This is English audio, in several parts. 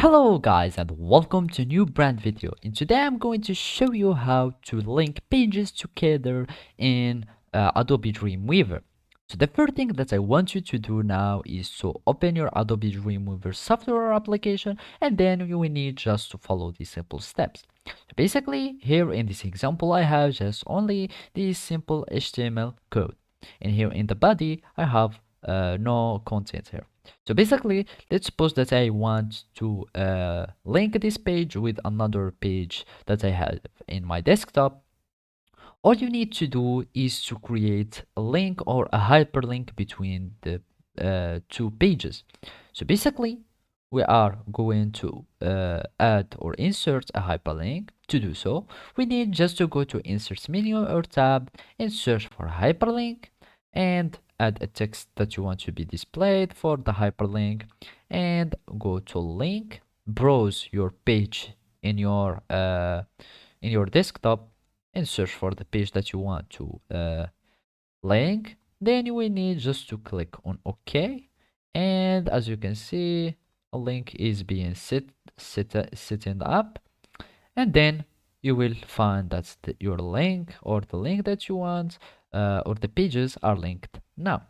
Hello guys and welcome to a new brand video, and today I'm going to show you how to link pages together in Adobe Dreamweaver. So the first thing that I want you to do now is to open your Adobe Dreamweaver software application, and then you will need just to follow these simple steps. So basically here in this example I have just only this simple HTML code, and here in the body I have no content here. So basically, let's suppose that I want to link this page with another page that I have in my desktop. All you need to do is to create a link or a hyperlink between the two pages. So basically, we are going to add or insert a hyperlink. To do so, we need just to go to Insert menu or tab and search for hyperlink and add a text that you want to be displayed for the hyperlink and go to link, browse your page in your desktop and search for the page that you want to link. Then you will need just to click on OK, and as you can see, a link is being setting up, and then you will find that your link or the link that you want or the pages are linked now.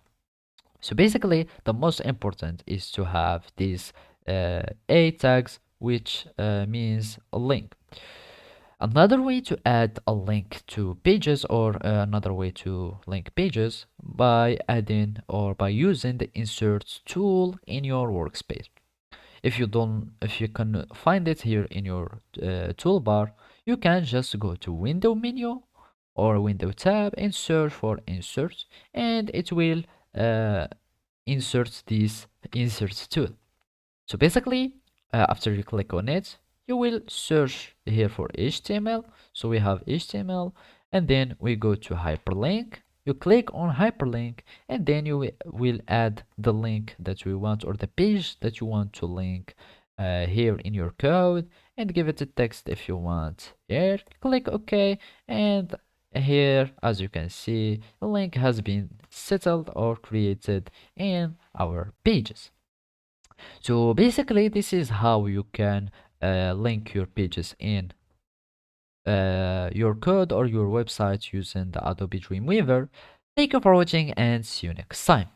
So basically, the most important is to have these A tags, which means a link. Another way to add a link to pages, or another way to link pages, by adding or by using the insert tool in your workspace. If you can find it here in your toolbar, you can just go to window menu or window tab and search for insert, and it will insert this insert tool. So basically, after you click on it, you will search here for HTML. So we have HTML, and then we go to hyperlink. You click on hyperlink, and then you will add the link that we want or the page that you want to link here in your code, and give it a text if you want. Here, click OK, and here, as you can see, the link has been settled or created in our pages. So basically, this is how you can link your pages in your code or your website using the Adobe Dreamweaver. Thank you for watching and see you next time.